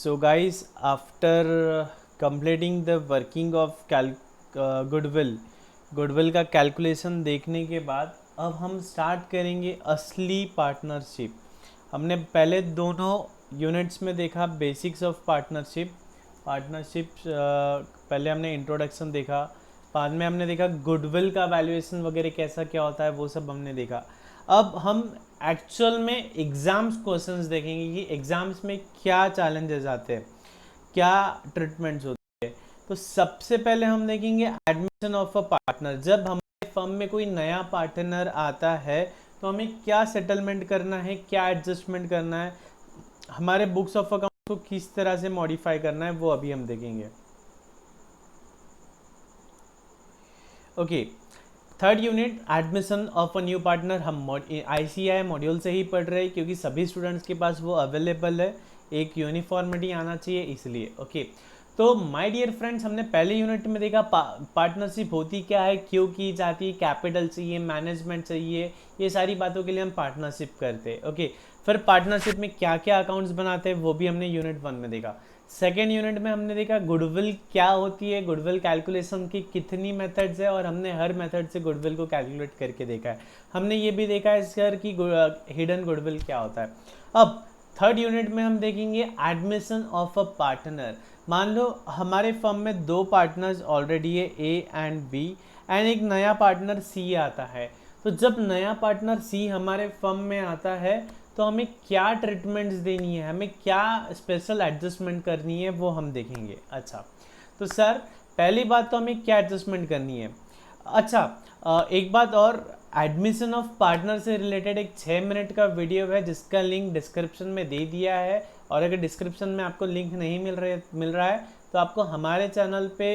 So guys, after completing the working of goodwill का calculation देखने के बाद अब हम स्टार्ट करेंगे असली पार्टनरशिप। हमने पहले दोनों यूनिट्स में देखा बेसिक्स ऑफ पार्टनरशिप पहले हमने इंट्रोडक्शन देखा, बाद में हमने देखा गुडविल का वैल्यूएशन वगैरह कैसा क्या होता है वो सब हमने देखा। अब हम एक्चुअल में एग्ज़ाम्स क्वेश्चंस देखेंगे कि एग्ज़ाम्स में क्या चैलेंजेस आते हैं, क्या ट्रीटमेंट्स होते हैं। तो सबसे पहले हम देखेंगे एडमिशन ऑफ अ पार्टनर। जब हमारे फर्म में कोई नया पार्टनर आता है तो हमें क्या सेटलमेंट करना है, क्या एडजस्टमेंट करना है, हमारे बुक्स ऑफ अकाउंट को किस तरह से मॉडिफाई करना है, वो अभी हम देखेंगे। Okay, third unit admission of a new partner. हम ICAI मॉड्यूल से ही पढ़ रहे हैं क्योंकि सभी स्टूडेंट्स के पास वो अवेलेबल है, एक यूनिफॉर्मिटी आना चाहिए इसलिए। ओके, तो माय डियर फ्रेंड्स, हमने पहले यूनिट में देखा पार्टनरशिप होती क्या है, क्यों की जाती है, कैपिटल चाहिए, मैनेजमेंट चाहिए, ये सारी बातों के लिए हम पार्टनरशिप करते हैं। ओके, फिर पार्टनरशिप में क्या क्या अकाउंट्स बनाते हैं वो भी हमने यूनिट 1 में देखा। सेकेंड यूनिट में हमने देखा गुडविल क्या होती है, गुडविल कैलकुलेशन की कितनी मेथड्स है और हमने हर मेथड से गुडविल को कैलकुलेट करके देखा है। हमने ये भी देखा है सर कि हिडन गुडविल क्या होता है। अब थर्ड यूनिट में हम देखेंगे एडमिशन ऑफ अ पार्टनर। मान लो हमारे फर्म में दो पार्टनर्स ऑलरेडी है, A एंड B, एंड एक नया पार्टनर C आता है। तो जब नया पार्टनर C हमारे फर्म में आता है तो हमें क्या ट्रीटमेंट्स देनी है, हमें क्या स्पेशल एडजस्टमेंट करनी है वो हम देखेंगे। अच्छा, तो सर पहली बात तो हमें क्या एडजस्टमेंट करनी है। अच्छा, एक बात और, एडमिशन ऑफ पार्टनर से रिलेटेड एक 6 मिनट का वीडियो है जिसका लिंक डिस्क्रिप्शन में दे दिया है, और अगर डिस्क्रिप्शन में आपको लिंक नहीं मिल रहा है तो आपको हमारे चैनल पे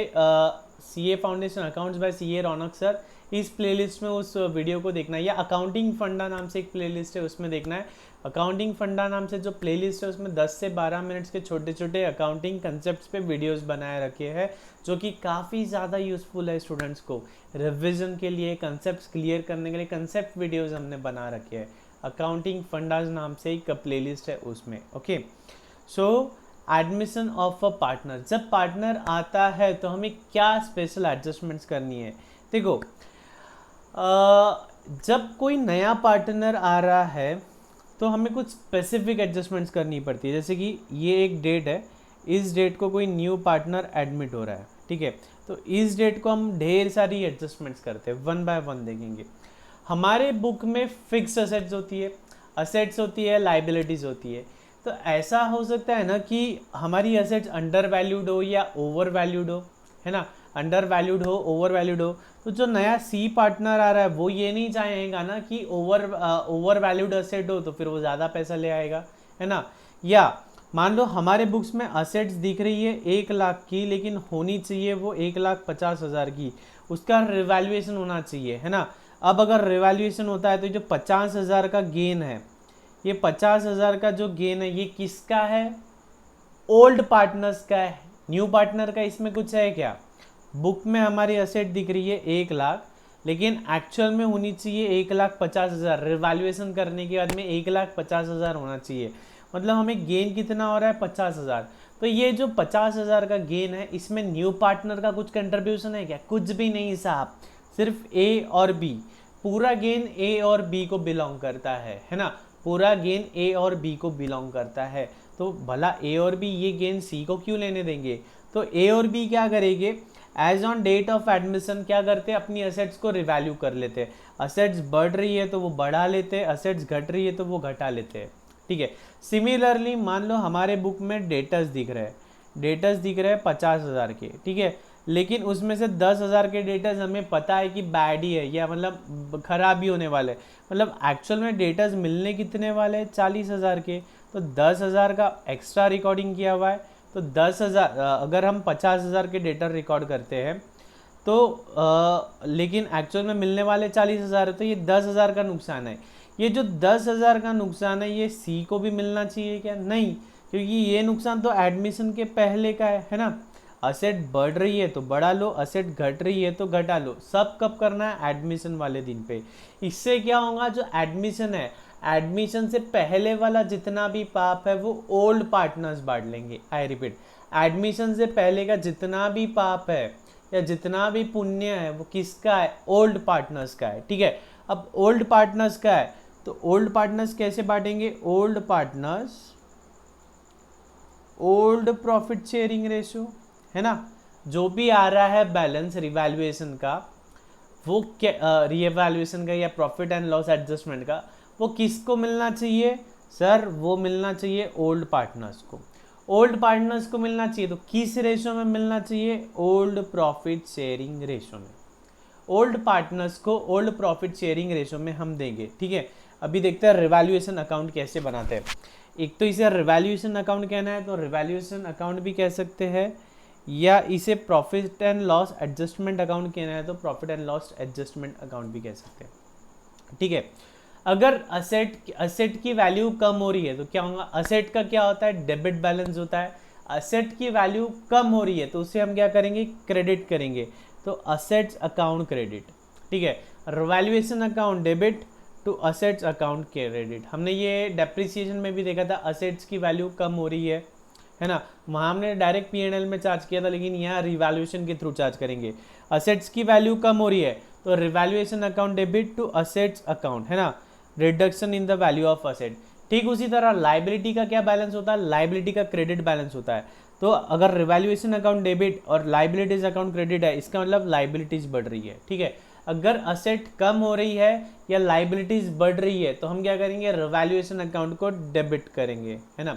CA foundation accounts by CA Raunak sir, इस प्लेलिस्ट में उस वीडियो को देखना है, या अकाउंटिंग फंडा नाम से एक प्लेलिस्ट है उसमें देखना है। अकाउंटिंग फंडा नाम से जो प्लेलिस्ट है उसमें 10 से 12 मिनट्स के छोटे छोटे अकाउंटिंग कंसेप्ट्स पे वीडियोस बनाए रखे हैं जो कि काफ़ी ज़्यादा यूज़फुल है स्टूडेंट्स को रिविजन के लिए, कंसेप्ट्स क्लियर करने के लिए कंसेप्ट वीडियोस हमने बना रखे हैं। अकाउंटिंग फंडाज नाम से एक प्लेलिस्ट है उसमें। Okay, so admission of a partner, जब पार्टनर आता है तो हमें क्या स्पेशल एडजस्टमेंट्स करनी है। देखो, जब कोई नया पार्टनर आ रहा है तो हमें कुछ स्पेसिफिक एडजस्टमेंट्स करनी पड़ती है। जैसे कि ये एक डेट है, इस डेट को कोई न्यू पार्टनर एडमिट हो रहा है, ठीक है, तो इस डेट को हम ढेर सारी एडजस्टमेंट्स करते हैं, 1 बाय 1 देखेंगे। हमारे बुक में फिक्स असेट्स होती है, लाइबिलिटीज होती है। तो ऐसा हो सकता है ना कि हमारी असेट्स अंडर वैल्यूड हो या ओवर वैल्यूड हो, है ना, अंडर वैल्यूड हो, ओवर वैल्यूड हो। तो जो नया C पार्टनर आ रहा है वो ये नहीं चाहेगा ना कि ओवर वैल्यूड असेट हो तो फिर वो ज़्यादा पैसा ले आएगा, है ना। या मान लो हमारे बुक्स में असेट्स दिख रही है 1 लाख की, लेकिन होनी चाहिए वो 1,50,000 की, उसका रिवैल्यूएशन होना चाहिए, है ना। अब अगर रिवैल्यूएशन होता है तो जो 50,000 का गेन है, ये 50,000 का जो गेन है ये किसका है, ओल्ड पार्टनर्स का है, न्यू पार्टनर का इसमें कुछ है क्या। बुक में हमारी असेट दिख रही है 1 लाख, लेकिन एक्चुअल में होनी चाहिए 1,50,000, रिवैल्यूएशन करने के बाद में 1,50,000 होना चाहिए। मतलब हमें गेन कितना हो रहा है, 50,000। तो ये जो 50,000 का गेन है इसमें न्यू पार्टनर का कुछ कंट्रीब्यूशन है क्या, कुछ भी नहीं साहब, सिर्फ A और B, पूरा गेन A और B को बिलोंग करता है ना, पूरा गेन A और B को बिलोंग करता है। तो भला A और B ये गेन C को क्यों लेने देंगे। तो A और B क्या करेंगे, as on date of admission क्या करते हैं, अपनी असेट्स को रिवैल्यू कर लेते हैं। असेट्स बढ़ रही है तो वो बढ़ा लेते हैं, असेट्स घट रही है तो वो घटा लेते हैं, ठीक है। सिमिलरली मान लो हमारे बुक में डेटर्स दिख रहे हैं 50,000 के, ठीक है, लेकिन उसमें से 10,000 के डेटर्स हमें पता है कि बैड ही है, या मतलब खराब ही होने वाले, मतलब एक्चुअल में डेटर्स मिलने कितने वाले हैं, 40,000 के। तो 10,000 का एक्स्ट्रा रिकॉर्डिंग किया हुआ है, तो 10,000, अगर हम 50,000 के डेटा रिकॉर्ड करते हैं तो लेकिन एक्चुअल में मिलने वाले 40,000 है, तो ये 10,000 का नुकसान है। ये जो 10,000 का नुकसान है ये C को भी मिलना चाहिए क्या, नहीं, क्योंकि ये नुकसान तो एडमिशन के पहले का है ना। असेट बढ़ रही है तो बढ़ा लो, असेट घट रही है तो घटा लो, सब कब करना है, एडमिशन वाले दिन पे। इससे क्या होगा, जो एडमिशन है, एडमिशन से पहले वाला जितना भी पाप है वो ओल्ड पार्टनर्स बांट लेंगे। आई रिपीट, एडमिशन से पहले का जितना भी पाप है या जितना भी पुण्य है वो किसका है? ओल्ड पार्टनर्स का है। ठीक है, अब ओल्ड पार्टनर्स का है तो ओल्ड पार्टनर्स कैसे बांटेंगे? Old partners old profit sharing ratio, है ना। जो भी आ रहा है बैलेंस रिवैल्यूएशन का, वो रीएवैल्यूएशन का या प्रॉफिट एंड लॉस एडजस्टमेंट का, वो किसको मिलना चाहिए सर? वो मिलना चाहिए ओल्ड पार्टनर्स को। ओल्ड पार्टनर्स को मिलना चाहिए तो किस रेशो में मिलना चाहिए? ओल्ड प्रॉफिट शेयरिंग रेशो में। ओल्ड पार्टनर्स को ओल्ड प्रॉफिट शेयरिंग रेशो में हम देंगे। ठीक है, अभी देखते हैं रिवैल्यूएशन अकाउंट कैसे बनाते हैं। एक तो इसे रिवैल्यूएशन अकाउंट कहना है तो रिवैल्यूएशन अकाउंट भी कह सकते हैं, या इसे profit and loss adjustment account कहना है तो profit and loss adjustment account भी कह सकते हैं। ठीक है, अगर असेट की वैल्यू कम हो रही है तो क्या होगा? असेट का क्या होता है? डेबिट बैलेंस होता है। असेट की वैल्यू कम हो रही है तो उसे हम क्या करेंगे? क्रेडिट करेंगे, तो असेट्स अकाउंट क्रेडिट। ठीक है, revaluation account debit to assets account credit. हमने ये डेप्रिसिएशन में भी देखा था, असेट्स की वैल्यू कम हो रही है ना, वहाँ हमने डायरेक्ट P&L में चार्ज किया था, लेकिन यहाँ रिवैल्यूएशन के थ्रू चार्ज करेंगे। असेट्स की वैल्यू कम हो रही है तो revaluation account debit to assets account, है ना, reduction in the value of asset. ठीक उसी तरह लाइबिलिटी का क्या बैलेंस होता है? लाइबिलिटी का क्रेडिट बैलेंस होता है। तो अगर रिवैल्यूएशन अकाउंट डेबिट और लाइबिलिटीज अकाउंट क्रेडिट है, इसका मतलब लाइबिलिटीज बढ़ रही है। ठीक है, अगर असेट कम हो रही है या लाइबिलिटीज बढ़ रही है तो हम क्या करेंगे? रिवैल्यूएशन अकाउंट को डेबिट करेंगे, है ना।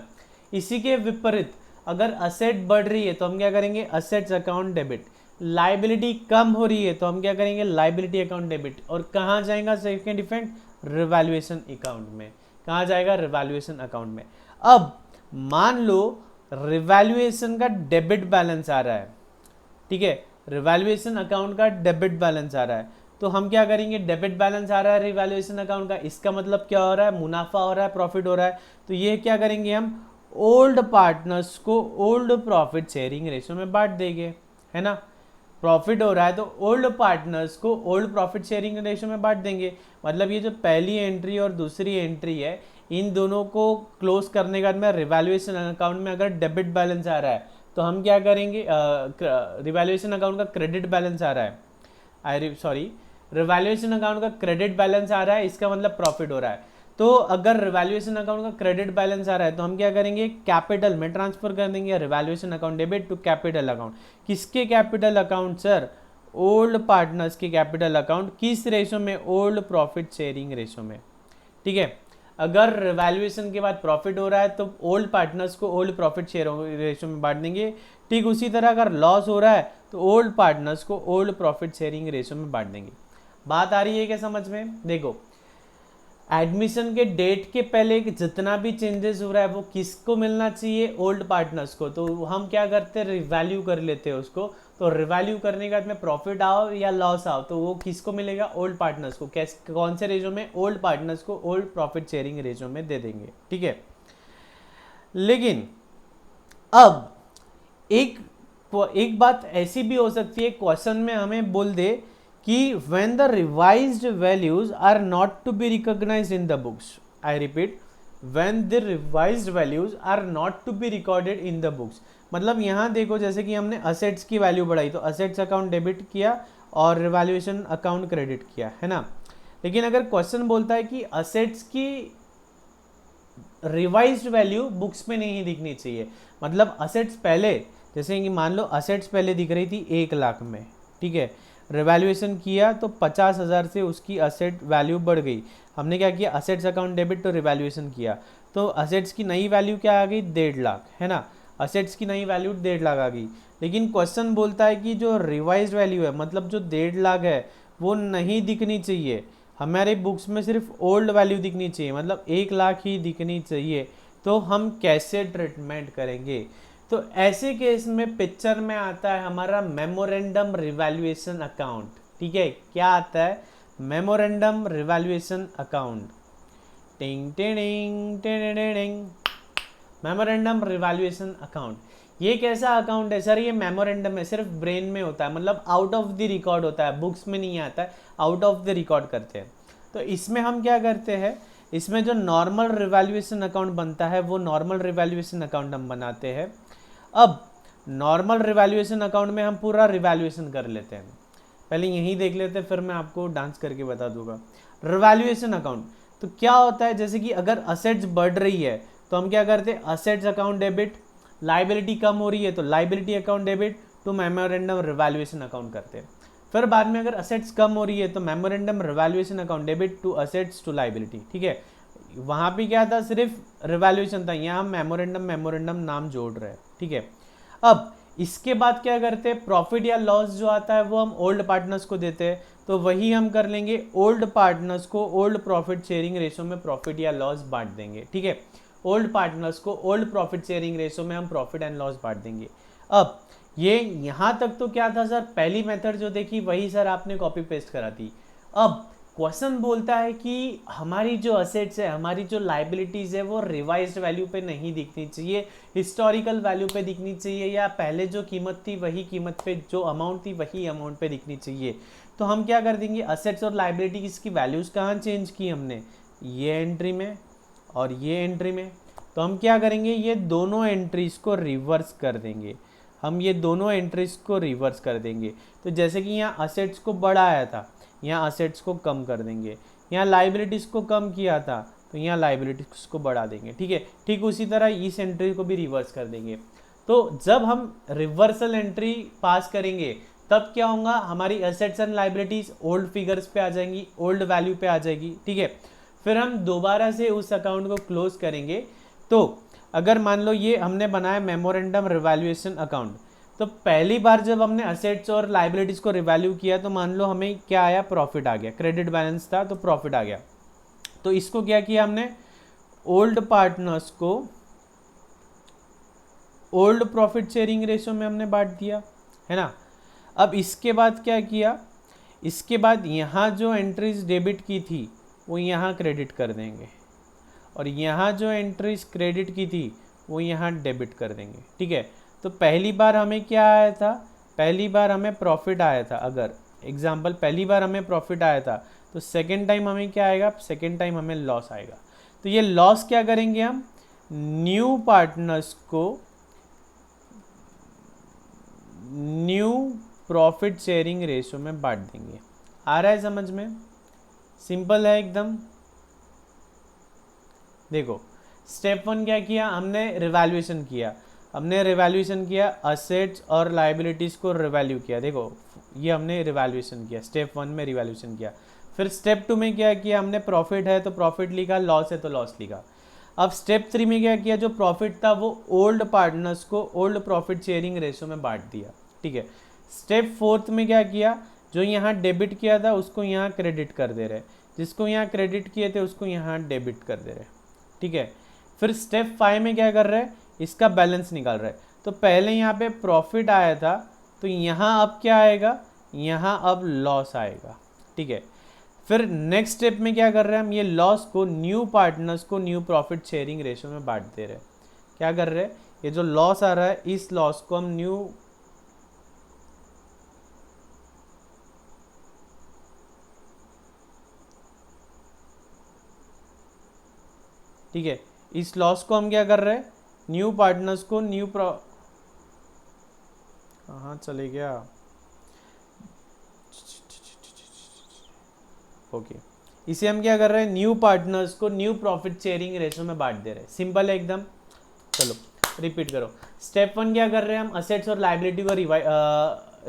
इसी के विपरीत अगर असेट बढ़ रही है तो हम क्या करेंगे? Assets account debit. लाइबिलिटी कम हो रही है तो हम क्या करेंगे? Liability account debit. और कहाँ जाएगा सेकेंड इफेक्ट? रिवैल्यूएशन अकाउंट में। कहाँ जाएगा? रिवैल्यूएशन अकाउंट में। अब मान लो रिवैल्यूएशन का डेबिट बैलेंस आ रहा है, ठीक है, रिवैल्यूएशन अकाउंट का डेबिट बैलेंस आ रहा है, तो हम क्या करेंगे? डेबिट बैलेंस आ रहा है रिवैल्यूएशन अकाउंट का, इसका मतलब क्या हो रहा है? मुनाफा हो रहा है, प्रॉफिट हो रहा है। तो ये क्या करेंगे? हम ओल्ड पार्टनर्स को ओल्ड प्रॉफिट शेयरिंग रेशियो में बांट देंगे, है ना। प्रॉफिट हो रहा है तो ओल्ड पार्टनर्स को ओल्ड प्रॉफिट शेयरिंग रेशियो में बांट देंगे। मतलब ये जो पहली एंट्री और दूसरी एंट्री है, इन दोनों को क्लोज करने के बाद में रिवैल्यूएशन अकाउंट में अगर डेबिट बैलेंस आ रहा है तो हम क्या करेंगे? रिवैल्यूएशन अकाउंट का क्रेडिट बैलेंस आ रहा है, रिवैल्यूएशन अकाउंट का क्रेडिट बैलेंस आ रहा है, इसका मतलब प्रॉफिट हो रहा है। तो अगर रिवैल्यूएशन अकाउंट का क्रेडिट बैलेंस आ रहा है तो हम क्या करेंगे? कैपिटल में ट्रांसफर कर देंगे, revaluation account debit to capital account. किसके capital account sir? Old partners के कैपिटल अकाउंट। किस रेशो में? ओल्ड प्रॉफिट शेयरिंग रेशो में। ठीक है, अगर रिवैल्यूएशन के बाद प्रॉफिट हो रहा है तो ओल्ड पार्टनर्स को ओल्ड प्रॉफिट शेयरिंग रेशो में बांट देंगे। ठीक उसी तरह अगर लॉस हो रहा है तो ओल्ड पार्टनर्स को ओल्ड प्रॉफिट शेयरिंग रेशो में बांट देंगे। बात आ रही है क्या समझ में? देखो, एडमिशन के डेट के पहले जितना भी चेंजेस हो रहा है वो किसको मिलना चाहिए? ओल्ड पार्टनर्स को। तो हम क्या करते हैं? रिवैल्यू कर लेते हैं उसको। तो रिवैल्यू करने के बाद में प्रॉफिट आओ या लॉस आओ तो वो किसको मिलेगा? ओल्ड पार्टनर्स को। कैसे, कौन से रेशो में? ओल्ड पार्टनर्स को ओल्ड प्रॉफिट शेयरिंग रेशो में दे देंगे। ठीक है, लेकिन अब एक बात ऐसी भी हो सकती है, क्वेश्चन में हमें बोल दे कि when the revised values are not to be recognized in the books. I repeat, when the revised values are not to be recorded in the books. मतलब यहाँ देखो, जैसे कि हमने असेट्स की वैल्यू बढ़ाई तो असेट्स अकाउंट डेबिट किया और रिवैल्यूएशन अकाउंट क्रेडिट किया, है ना। लेकिन अगर क्वेश्चन बोलता है कि असेट्स की रिवाइज्ड वैल्यू बुक्स में नहीं दिखनी चाहिए, मतलब असेट्स पहले, जैसे कि मान लो असेट्स पहले दिख रही थी 1 लाख में, ठीक है, रिवैल्यूएशन किया तो 50,000 से उसकी असेट वैल्यू बढ़ गई। हमने क्या किया? असेट्स अकाउंट डेबिट तो रिवैल्यूएशन किया, तो असेट्स की नई वैल्यू क्या आ गई? 1.5 लाख, है ना। असेट्स की नई वैल्यू 1.5 लाख आ गई। लेकिन क्वेश्चन बोलता है कि जो रिवाइज्ड वैल्यू है, मतलब जो 1.5 लाख है, वो नहीं दिखनी चाहिए हमारे बुक्स में, सिर्फ ओल्ड वैल्यू दिखनी चाहिए, मतलब 1 लाख ही दिखनी चाहिए। तो हम कैसे ट्रीटमेंट करेंगे? तो ऐसे केस में पिक्चर में आता है हमारा मेमोरेंडम रिवैल्यूएशन अकाउंट। ठीक है, क्या आता है? Memorandum revaluation account. टिंग टिंग टिंग टिंग, मेमोरेंडम रिवैल्यूएशन अकाउंट। ये कैसा अकाउंट है सर? ये मेमोरेंडम है, सिर्फ ब्रेन में होता है, मतलब आउट ऑफ द रिकॉर्ड होता है, बुक्स में नहीं आता है, आउट ऑफ द रिकॉर्ड करते हैं। तो इसमें हम क्या करते हैं इसमें जो नॉर्मल रिवैल्यूएशन अकाउंट बनता है वो नॉर्मल रिवैल्यूएशन अकाउंट हम बनाते हैं। अब नॉर्मल रिवैल्यूएशन अकाउंट में हम पूरा रिवैल्यूएशन कर लेते हैं। पहले यही देख लेते हैं, फिर मैं आपको डांस करके बता दूंगा। रिवैल्यूएशन अकाउंट तो क्या होता है, जैसे कि अगर असेट्स बढ़ रही है तो हम क्या करते हैं, असेट्स अकाउंट डेबिट, लाइबिलिटी कम हो रही है तो liability account debit to memorandum revaluation account करते हैं। फिर बाद में अगर असेट्स कम हो रही है तो memorandum revaluation account debit to assets to liability. ठीक है, वहाँ पे क्या था, सिर्फ रिवैल्यूएशन था, यहाँ हम मेमोरेंडम नाम जोड़ रहे हैं। ठीक है, अब इसके बाद क्या करते हैं, प्रॉफिट या लॉस जो आता है वो हम ओल्ड पार्टनर्स को देते हैं, तो वही हम कर लेंगे, ओल्ड पार्टनर्स को ओल्ड प्रॉफिट शेयरिंग रेशो में प्रॉफिट या लॉस बांट देंगे। ठीक है, ओल्ड पार्टनर्स को ओल्ड प्रॉफिट शेयरिंग रेशो में हम प्रॉफिट एंड लॉस बांट देंगे। अब ये यहाँ तक तो क्या था सर, पहली मेथड जो देखी वही सर आपने कॉपी पेस्ट करा थी। अब क्वेश्चन बोलता है कि हमारी जो असेट्स है, हमारी जो लाइबिलिटीज़ है वो रिवाइज्ड वैल्यू पे नहीं दिखनी चाहिए, हिस्टोरिकल वैल्यू पे दिखनी चाहिए, या पहले जो कीमत थी वही कीमत पे, जो अमाउंट थी वही अमाउंट पे दिखनी चाहिए। तो हम क्या कर देंगे, असेट्स और लाइबिलिटी की वैल्यूज़ कहाँ चेंज की हमने, ये एंट्री में और ये एंट्री में। तो हम क्या करेंगे, ये दोनों एंट्रीज को रिवर्स कर देंगे, हम ये दोनों एंट्रीज को रिवर्स कर देंगे। तो जैसे कि यहाँ असेट्स को बढ़ाया था, यहाँ असेट्स को कम कर देंगे, यहाँ लाइबिलिटीज़ को कम किया था तो यहाँ लाइबिलिटीज़ को बढ़ा देंगे। ठीक है, ठीक उसी तरह इस एंट्री को भी रिवर्स कर देंगे। तो जब हम रिवर्सल एंट्री पास करेंगे तब क्या होगा, हमारी assets and liabilities old figures पे आ जाएंगी, ओल्ड वैल्यू पे आ जाएगी। ठीक है, फिर हम दोबारा से उस अकाउंट को क्लोज करेंगे। तो अगर मान लो ये हमने बनाया मेमोरेंडम रिवैल्यूएशन अकाउंट, तो पहली बार जब हमने असेट्स और लाइबिलिटीज़ को रिवैल्यू किया तो मान लो हमें क्या आया, प्रॉफिट आ गया, क्रेडिट बैलेंस था तो प्रॉफिट आ गया। तो इसको क्या किया हमने, ओल्ड पार्टनर्स को ओल्ड प्रॉफिट शेयरिंग रेशो में हमने बांट दिया, है ना। अब इसके बाद क्या किया, इसके बाद यहाँ जो एंट्रीज डेबिट की थी वो यहाँ क्रेडिट कर देंगे, और यहाँ जो एंट्रीज क्रेडिट की थी वो यहाँ डेबिट कर देंगे। ठीक है, तो पहली बार हमें क्या आया था, पहली बार हमें प्रॉफिट आया था, अगर एग्जांपल पहली बार हमें प्रॉफिट आया था तो सेकेंड टाइम हमें क्या आएगा, सेकेंड टाइम हमें लॉस आएगा। तो ये लॉस क्या करेंगे, हम न्यू पार्टनर्स को न्यू प्रॉफिट शेयरिंग रेशो में बांट देंगे। आ रहा है समझ में, सिंपल है एकदम। देखो स्टेप 1 क्या किया हमने, रिवैल्यूएशन किया, हमने रिवैल्यूएशन किया, असेट्स और लाइबिलिटीज़ को रिवैल्यू किया। देखो ये हमने रिवैल्यूएशन किया, स्टेप 1 में रिवैल्यूएशन किया। फिर स्टेप 2 में क्या किया हमने, प्रॉफिट है तो प्रॉफिट लिखा, लॉस है तो लॉस लिखा। अब स्टेप 3 में क्या किया, जो प्रॉफिट था वो ओल्ड पार्टनर्स को ओल्ड प्रॉफिट शेयरिंग रेशो में बांट दिया। ठीक है, स्टेप 4 में क्या किया, जो यहाँ डेबिट किया था उसको यहाँ क्रेडिट कर दे रहे, जिसको यहाँ क्रेडिट किए थे उसको यहाँ डेबिट कर दे रहे। ठीक है, फिर स्टेप 5 में क्या कर रहे हैं, इसका बैलेंस निकाल रहे हैं। तो पहले यहाँ पे प्रॉफिट आया था तो यहाँ अब क्या आएगा, यहाँ अब लॉस आएगा। ठीक है, फिर नेक्स्ट स्टेप में क्या कर रहे हैं हम, ये लॉस को न्यू पार्टनर्स को न्यू प्रॉफिट शेयरिंग रेशो में बांट दे रहे हैं। क्या कर रहे हैं, ये जो लॉस आ रहा है इस लॉस को हम न्यू ठीक है, इस लॉस को हम क्या कर रहे हैं, न्यू पार्टनर्स को न्यू कहाँ चले गया, ओके इसे हम क्या कर रहे हैं, न्यू पार्टनर्स को न्यू प्रॉफिट शेयरिंग रेशो में बांट दे रहे हैं। सिंपल है एकदम। चलो रिपीट करो, स्टेप 1 क्या कर रहे हैं हम, असेट्स और लाइबिलिटी को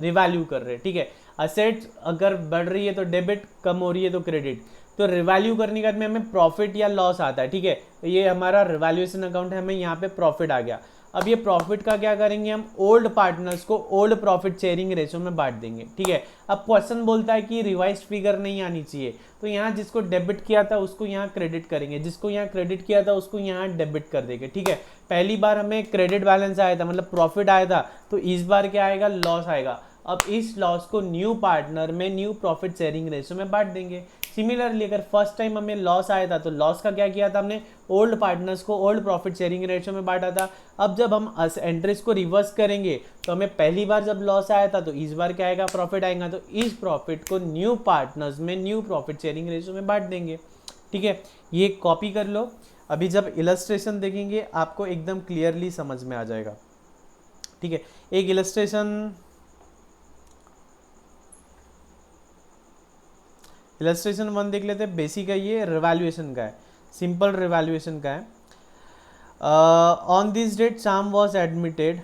रिवैल्यू कर रहे हैं। ठीक है, असेट्स अगर बढ़ रही है तो डेबिट, कम हो रही है तो क्रेडिट। तो रिवैल्यू करने के बाद में हमें प्रॉफिट या लॉस आता है। ठीक है, तो ये हमारा रिवैल्यूएशन अकाउंट है, हमें यहाँ पे प्रॉफिट आ गया। अब ये प्रॉफिट का क्या करेंगे हम, ओल्ड पार्टनर्स को ओल्ड प्रॉफिट शेयरिंग रेशो में बांट देंगे। ठीक है, अब क्वेश्चन बोलता है कि रिवाइज्ड फिगर नहीं आनी चाहिए, तो यहाँ जिसको डेबिट किया था उसको यहाँ क्रेडिट करेंगे, जिसको यहाँ क्रेडिट किया था उसको यहाँ डेबिट कर देंगे। ठीक है, पहली बार हमें क्रेडिट बैलेंस आया था, मतलब प्रॉफिट आया था, तो इस बार क्या आएगा, लॉस आएगा। अब इस लॉस को न्यू पार्टनर में न्यू प्रॉफिट शेयरिंग रेशो में बांट देंगे। सिमिलरली अगर फर्स्ट टाइम हमें लॉस आया था तो लॉस का क्या किया था हमने, ओल्ड पार्टनर्स को ओल्ड प्रॉफिट शेयरिंग रेशो में बांटा था। अब जब हम एंट्रीज को रिवर्स करेंगे तो हमें पहली बार जब लॉस आया था तो इस बार क्या आएगा, प्रॉफिट आएगा, तो इस प्रॉफिट को न्यू पार्टनर्स में न्यू प्रॉफिट शेयरिंग रेशो में बांट देंगे। ठीक है, ये कॉपी कर लो। अभी जब इलस्ट्रेशन देखेंगे आपको एकदम क्लियरली समझ में आ जाएगा। ठीक है, एक इलस्ट्रेशन वन देख लेते हैं। बेसिक है, ये रिवैल्यूएशन का है, सिंपल रिवैल्यूएशन का है। On this date Sham was admitted,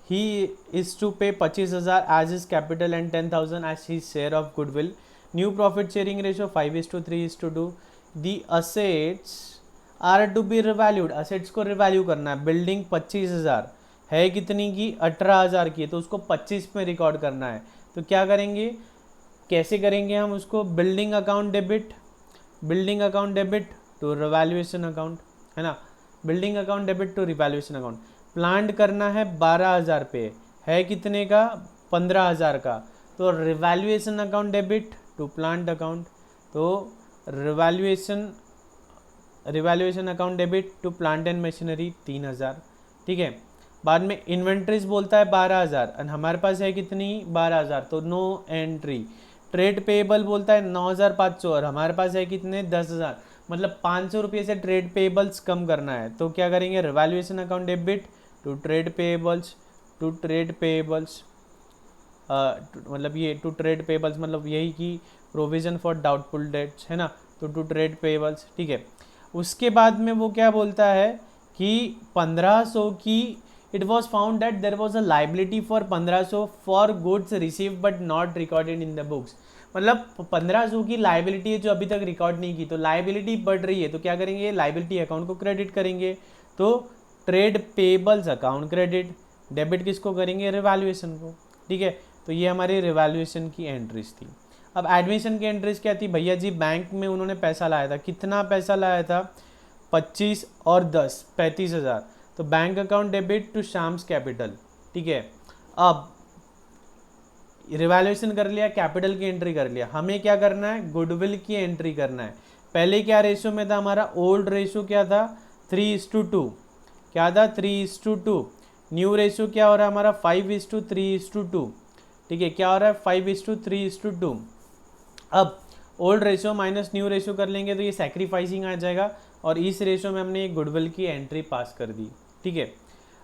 he is to pay 25,000 as is capital and 10,000 as he share of goodwill. New profit sharing ratio 5:3:2। The assets are to be revalued, assets को revalue करना है। Building 25,000 है, कितनी की 18,000 की है, तो उसको 25 में रिकॉर्ड करना है। तो क्या करेंगे, कैसे करेंगे हम उसको, building account debit to revaluation account, है ना, building account debit to revaluation account. Plant करना है 12,000 पे, है कितने का 15,000 का, तो revaluation account debit to plant account, तो revaluation account debit to plant and machinery 3,000। ठीक है, बाद में इन्वेंट्रीज बोलता है 12,000 और हमारे पास है कितनी 12,000, तो नो एंट्री। ट्रेड पेएबल बोलता है 9,500 और हमारे पास है कितने 10,000, मतलब 500 रुपये से ट्रेड पेएबल्स कम करना है। तो क्या करेंगे, revaluation account debit to trade payables मतलब ये टू ट्रेड पेएबल्स मतलब यही कि प्रोविजन फॉर डाउटफुल डेट्स, है ना, तो टू ट्रेड पेएबल्स। ठीक है, उसके बाद में वो क्या बोलता है कि 1500 की, it was found that there was a liability for 1500 for goods receive but not recorded in the books. मतलब 1500 की लाइबिलिटी है जो अभी तक रिकॉर्ड नहीं की, तो लाइबिलिटी बढ़ रही है, तो क्या करेंगे, लाइबिलिटी अकाउंट को क्रेडिट करेंगे। तो trade payables account credit, debit किसको करेंगे, रिवैल्यूएशन को। ठीक है, तो ये हमारी रिवैल्यूएशन की एंट्रीज थी। अब एडमिशन की एंट्रीज क्या थी, भैया जी बैंक में उन्होंने पैसा लाया था, कितना पैसा लाया था 25 और 10 35,000, तो bank account debit to Shams capital. ठीक है, अब रिवैल्यूएशन कर लिया, कैपिटल की एंट्री कर लिया, हमें क्या करना है, गुडविल की एंट्री करना है। पहले क्या रेशियो में था हमारा, ओल्ड रेशियो क्या था 3:2, क्या था 3:2। न्यू रेशियो क्या हो रहा है हमारा 5:3:2। ठीक है, क्या हो रहा है 5:3:2। अब old ratio minus new ratio कर लेंगे तो ये सैक्रिफाइसिंग आ जाएगा और इस रेशियो में हमने एक गुडविल की एंट्री पास कर दी। ठीक है,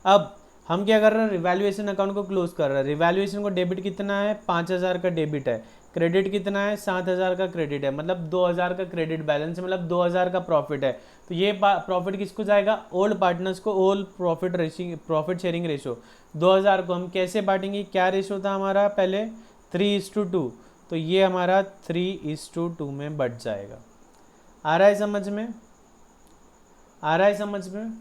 अब हम क्या कर रहे हैं, रिवैल्यूएशन अकाउंट को क्लोज कर रहे हैं। रिवैल्यूएशन को डेबिट कितना है 5,000 का डेबिट है, क्रेडिट कितना है 7,000 का क्रेडिट है, मतलब 2,000 का क्रेडिट बैलेंस है, मतलब 2,000 का प्रॉफिट है। तो ये प्रॉफिट किसको जाएगा, ओल्ड पार्टनर्स को। ओल्ड प्रॉफिट शेयरिंग रेशियो 2,000 को हम कैसे बांटेंगे, क्या रेशियो था हमारा पहले 3:2, तो ये हमारा 3:2 में बढ़ जाएगा। आ रहा है समझ में, आ रहा है समझ में।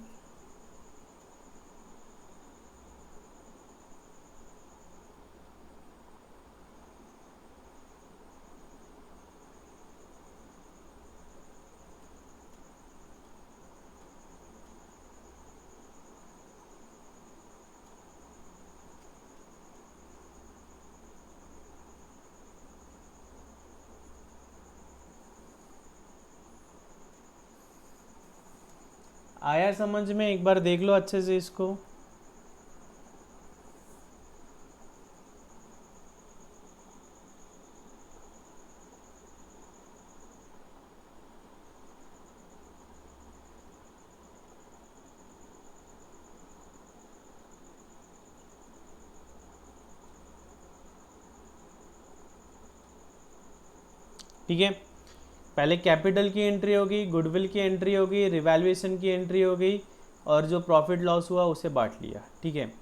आया समझ में, एक बार देख लो अच्छे से इसको। ठीक है, पहले कैपिटल की एंट्री होगी, गुडविल की एंट्री होगी, रिवैल्यूएशन की एंट्री हो गई और जो प्रॉफिट लॉस हुआ उसे बांट लिया। ठीक है,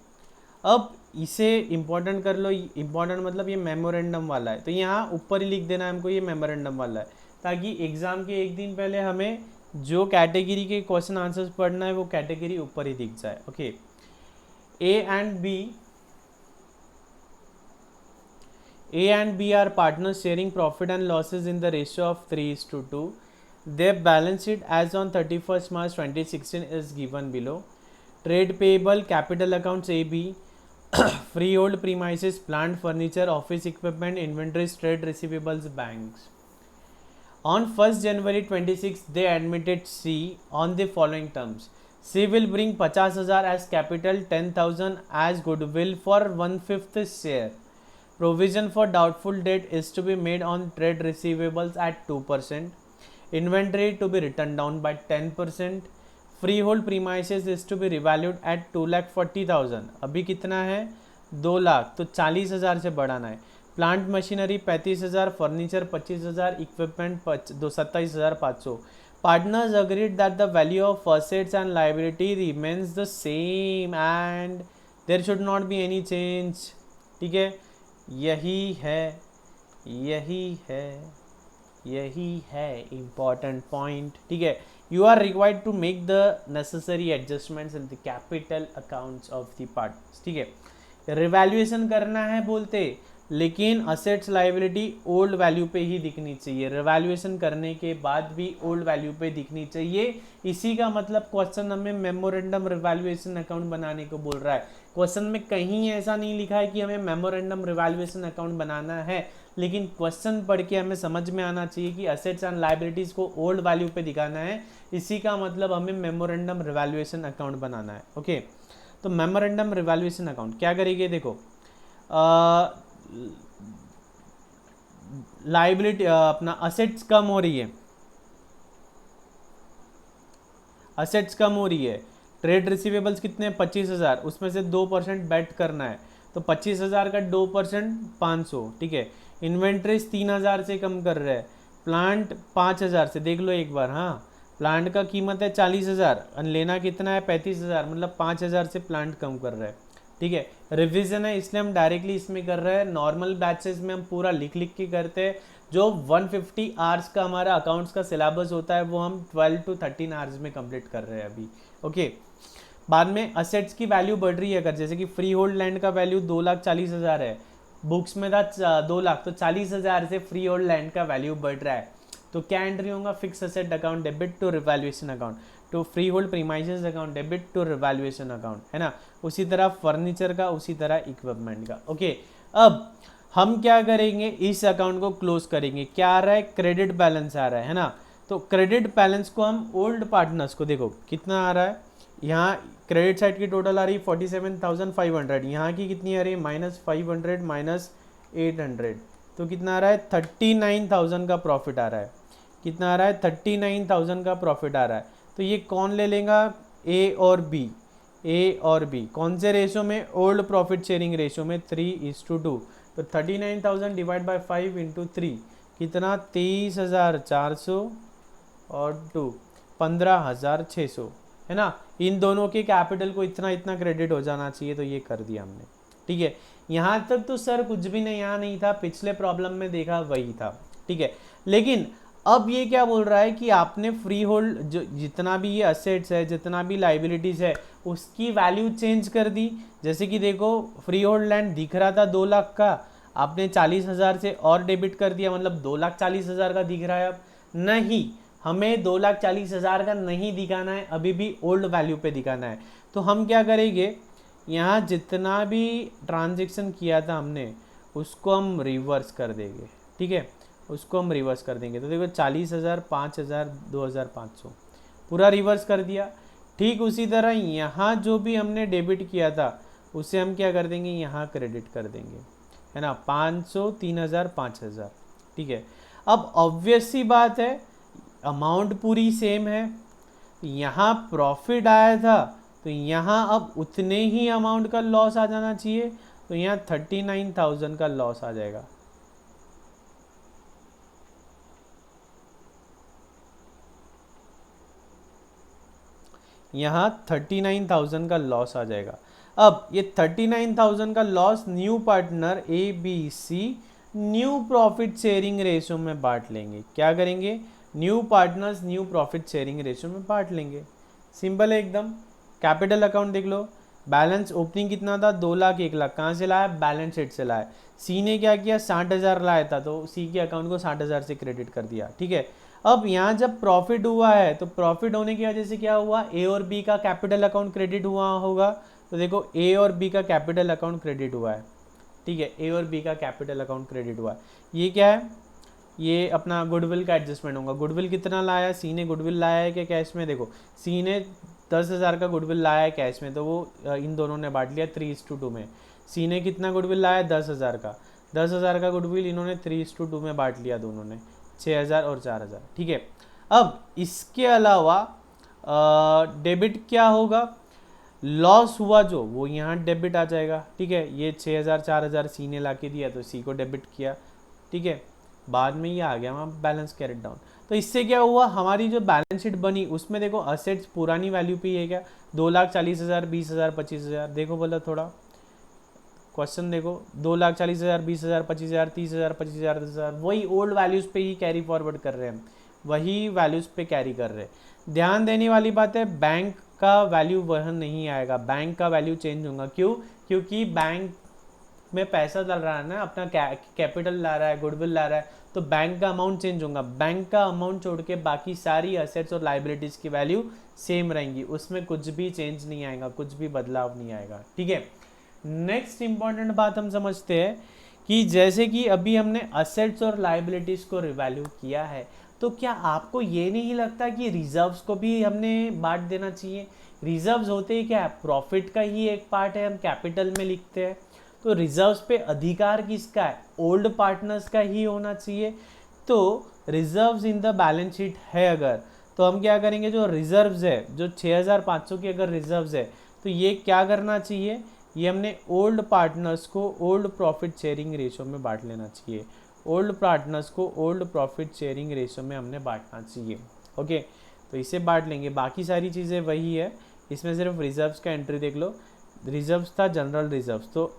अब इसे इंपॉर्टेंट कर लो, इंपॉर्टेंट मतलब ये मेमोरेंडम वाला है, तो यहाँ ऊपर ही लिख देना है हमको ये मेमोरेंडम वाला है, ताकि एग्जाम के एक दिन पहले हमें जो कैटेगरी के क्वेश्चन आंसर्स पढ़ना है वो कैटेगरी ऊपर ही दिख जाए। Okay, A and B are partners sharing profit and losses in the ratio of 3:2. Their balance sheet as on 31st March 2016 is given below. Trade payable, capital accounts AB, freehold premises, plant, furniture, office equipment, inventories, trade receivables, banks. On 1st January 26, they admitted C on the following terms. C will bring 50,000 as capital, 10,000 as goodwill for 1/5 share. Provision for doubtful debt is to be made on trade receivables at 2%. Inventory to be written down by 10%, freehold premises is to be revalued at 2,40,000, अभी कितना है 2 लाख, तो 40,000 से बढ़ाना है। Plant machinery 35,000, furniture 25,000, equipment 27,500। Partners agreed that the value of assets and liability remains the same and there should not be any change. ठीक है, यही है important पॉइंट। ठीक है, you are required to make the necessary adjustments in the capital accounts of the partners। ठीक है, revaluation करना है बोलते, लेकिन असेट्स लाइबिलिटी ओल्ड वैल्यू पे ही दिखनी चाहिए, रिवैल्यूएशन करने के बाद भी ओल्ड वैल्यू पे दिखनी चाहिए। इसी का मतलब क्वेश्चन हमें मेमोरेंडम रिवैल्यूएशन अकाउंट बनाने को बोल रहा है। क्वेश्चन में कहीं ऐसा नहीं लिखा है कि हमें मेमोरेंडम रिवैल्यूएशन अकाउंट बनाना है, लेकिन क्वेश्चन पढ़ के हमें समझ में आना चाहिए कि असेट्स एंड लाइबिलिटीज को ओल्ड वैल्यू पे दिखाना है। इसी का मतलब हमें मेमोरेंडम रिवैल्यूएशन अकाउंट बनाना है। ओके, तो मेमोरेंडम रिवैल्यूएशन अकाउंट क्या करेंगे, देखो लाइबिलिटी अपना असेट्स कम हो रही है, असेट्स कम हो रही है, ट्रेड रिसीवेबल्स कितने 25,000, उसमें से 2% बेट करना है, तो 25,000 का 2% 500। ठीक है, इन्वेंट्रीज 3,000 से कम कर रहे हैं, प्लांट 5,000 से, देख लो एक बार, हाँ प्लांट का कीमत है 40,000, लेना कितना है 35,000, मतलब 5,000 से प्लांट कम कर रहे हैं। ठीक है, रिवीजन है इसलिए हम डायरेक्टली इसमें कर रहे हैं। नॉर्मल बैचेस में हम पूरा लिख लिख के करते हैं। जो 150 आवर्स का हमारा अकाउंट्स का सिलेबस होता है वो हम 12 to 13 आवर्स में कंप्लीट कर रहे हैं अभी। ओके, बाद में असेट्स की वैल्यू बढ़ रही है, अगर जैसे कि फ्री होल्ड लैंड का वैल्यू 2,40,000 है, बुक्स में था 2 लाख, तो 40,000 से फ्री होल्ड लैंड का वैल्यू बढ़ रहा है, तो क्या एंट्री होगा, fix asset account debit to revaluation account, to freehold premises account debit to revaluation account, है ना। उसी तरह फर्नीचर का, उसी तरह इक्विपमेंट का। ओके, अब हम क्या करेंगे, इस अकाउंट को क्लोज करेंगे। क्या आ रहा है, क्रेडिट बैलेंस आ रहा है ना। तो क्रेडिट बैलेंस को हम ओल्ड पार्टनर्स को, देखो कितना आ रहा है, यहाँ क्रेडिट साइड की टोटल आ रही है 47,500, यहाँ की कितनी आ रही है -500 -800, तो कितना आ रहा है 39,000 का प्रॉफिट आ रहा है। कितना आ रहा है 39,000 का प्रॉफिट आ रहा है। तो ये कौन ले लेगा, ए और बी, ए और बी कौन से रेशो में, ओल्ड प्रॉफिट शेयरिंग रेशो में 3:2। तो 39,000 डिवाइड बाय 5 इंटू 3 कितना 23,400 और 2 15,600, है ना। इन दोनों के कैपिटल को इतना इतना क्रेडिट हो जाना चाहिए, तो ये कर दिया हमने। ठीक है, यहाँ तक तो सर कुछ भी नहीं, यहाँ नहीं था, पिछले प्रॉब्लम में देखा वही था। ठीक है, लेकिन अब ये क्या बोल रहा है कि आपने फ्री होल्ड जो जितना भी ये असेट्स है, जितना भी लाइबिलिटीज़ है, उसकी वैल्यू चेंज कर दी। जैसे कि देखो फ्री होल्ड लैंड दिख रहा था 2 लाख का, आपने 40,000 से और डेबिट कर दिया, मतलब 2,40,000 का दिख रहा है। अब नहीं, हमें 2,40,000 का नहीं दिखाना है, अभी भी ओल्ड वैल्यू पे दिखाना है। तो हम क्या करेंगे, यहाँ जितना भी ट्रांजेक्शन किया था हमने उसको हम रिवर्स कर देंगे। ठीक है, उसको हम रिवर्स कर देंगे। तो देखो 40,000 5,000 2,500 पूरा रिवर्स कर दिया। ठीक उसी तरह यहाँ जो भी हमने डेबिट किया था उसे हम क्या कर देंगे, यहाँ क्रेडिट कर देंगे, है ना, 500 3,000 5,000। ठीक है, अब ऑब्वियस सी बात है अमाउंट पूरी सेम है, यहाँ प्रॉफिट आया था तो यहाँ अब उतने ही अमाउंट का लॉस आ जाना चाहिए, तो यहाँ 39,000 का लॉस आ जाएगा। यहाँ 39,000 का लॉस आ जाएगा। अब ये 39,000 का loss new partner A B C new profit sharing ratio में बांट लेंगे। क्या करेंगे, new partners new profit sharing ratio में बांट लेंगे। सिंपल है एकदम। कैपिटल अकाउंट देख लो, बैलेंस ओपनिंग कितना था 2 लाख 1 लाख, कहाँ से लाया, बैलेंस शीट से लाया। सी ने क्या किया 60,000 लाया था, तो सी के अकाउंट को 60,000 से क्रेडिट कर दिया। ठीक है, अब यहाँ जब प्रॉफिट हुआ है तो प्रॉफिट होने की वजह से क्या हुआ, ए और बी का कैपिटल अकाउंट क्रेडिट हुआ होगा। तो देखो ए और बी का कैपिटल अकाउंट क्रेडिट हुआ है। ठीक है, ए और बी का कैपिटल अकाउंट क्रेडिट हुआ है। ये क्या है, ये अपना गुडविल का एडजस्टमेंट होगा। गुडविल कितना लाया, सी ने गुडविल लाया है कि कैश में, देखो सी ने 10,000 का गुडविल लाया है कैश में, तो वो इन दोनों ने बांट लिया 3:2 में। सी ने कितना गुडविल लाया 10,000 का, 10,000 का गुडविल इन्होंने 3:2 में बांट लिया दोनों ने, 6,000 और 4,000। ठीक है, अब इसके अलावा डेबिट क्या होगा, लॉस हुआ जो वो यहाँ डेबिट आ जाएगा, ठीक है। ये 6000 4000 सी ने ला के दिया तो सी को डेबिट किया, ठीक है। बाद में ये आ गया वहाँ बैलेंस कैरेट डाउन। तो इससे क्या हुआ, हमारी जो बैलेंस शीट बनी उसमें देखो असेट्स पुरानी वैल्यू पे ही है क्या, 2,40,000 20,000 25,000, देखो बोला थोड़ा क्वेश्चन देखो, 2,40,000 20,000 25,000 30,000 25,000 10,000, वही ओल्ड वैल्यूज़ पे ही कैरी फॉरवर्ड कर रहे हैं, वही वैल्यूज़ पे कैरी कर रहे हैं। ध्यान देने वाली बात है, बैंक का वैल्यू वह नहीं आएगा, बैंक का वैल्यू चेंज होगा। क्यों, क्योंकि बैंक में पैसा डाल रहा है ना, अपना कैपिटल ला रहा है, गुडविल ला रहा है, तो बैंक का अमाउंट चेंज होगा। बैंक का अमाउंट छोड़ के बाकी सारी असेट्स और लाइबिलिटीज़ की वैल्यू सेम रहेंगी, उसमें कुछ भी चेंज नहीं आएगा, कुछ भी बदलाव नहीं आएगा, ठीक है। नेक्स्ट इंपॉर्टेंट बात हम समझते हैं कि जैसे कि अभी हमने असेट्स और लाइबिलिटीज़ को रिवैल्यू किया है, तो क्या आपको ये नहीं लगता कि रिजर्व्स को भी हमने बांट देना चाहिए। रिजर्व्स होते ही क्या है, प्रॉफिट का ही एक पार्ट है, हम कैपिटल में लिखते हैं। तो रिजर्व्स पे अधिकार किसका है, ओल्ड पार्टनर्स का ही होना चाहिए। तो reserves in the balance sheet है अगर, तो हम क्या करेंगे, जो रिजर्व्स है, जो 6500 की अगर रिजर्व्स है, तो ये क्या करना चाहिए, ये हमने ओल्ड पार्टनर्स को ओल्ड प्रॉफिट शेयरिंग रेशो में बांट लेना चाहिए। ओल्ड पार्टनर्स को ओल्ड प्रॉफिट शेयरिंग रेशो में हमने बांटना चाहिए, ओके। तो इसे बांट लेंगे, बाकी सारी चीज़ें वही है, इसमें सिर्फ रिजर्व्स का एंट्री देख लो। रिजर्व्स था जनरल रिजर्व्स, तो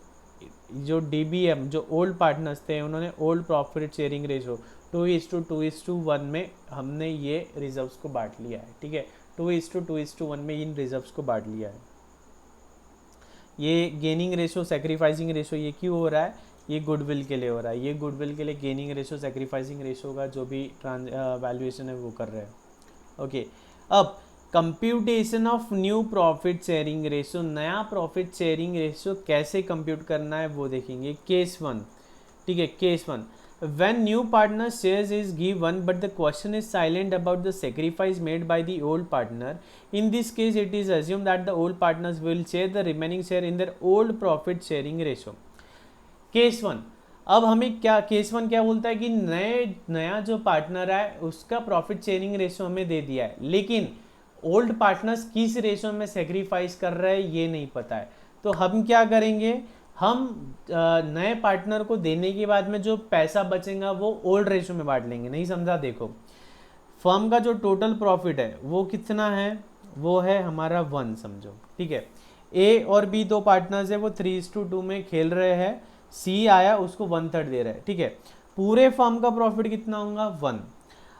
जो DBM जो ओल्ड पार्टनर्स थे उन्होंने ओल्ड प्रॉफिट शेयरिंग रेशो 2:2:1 में हमने ये रिजर्व्स को बांट लिया है, ठीक है। 2:2:1 में इन रिजर्व्स को बांट लिया है। ये गेनिंग रेशो सेक्रीफाइसिंग रेशो ये क्यों हो रहा है, ये गुडविल के लिए हो रहा है, ये गुडविल के लिए गेनिंग रेशो सेक्रीफाइसिंग रेशो का जो भी वैल्यूएशन है वो कर रहे हैं, ओके। अब computation of new profit sharing ratio, नया प्रॉफिट शेयरिंग रेशो कैसे कंप्यूट करना है वो देखेंगे। केस 1, ठीक है। Case 1, when new partner shares is given but the question is silent about the sacrifice made by the old partner, in this case it is assumed that the old partners will share the remaining share in their old profit sharing ratio. Case 1, अब हमें क्या, case 1 क्या बोलता है कि नया जो partner है उसका प्रॉफिट शेयरिंग रेशो हमें दे दिया है, लेकिन ओल्ड पार्टनर्स किस रेशो में सेक्रीफाइस कर रहे हैं ये नहीं पता है। तो हम क्या करेंगे, हम नए पार्टनर को देने के बाद में जो पैसा बचेगा वो ओल्ड रेशो में बांट लेंगे। नहीं समझा, देखो फर्म का जो टोटल प्रॉफिट है वो कितना है, वो है हमारा 1 समझो, ठीक है। A और B दो पार्टनर्स है, वो 3:2 में खेल रहे हैं, C आया उसको 1/3 दे रहा है, ठीक है। पूरे फर्म का प्रॉफिट कितना होगा 1।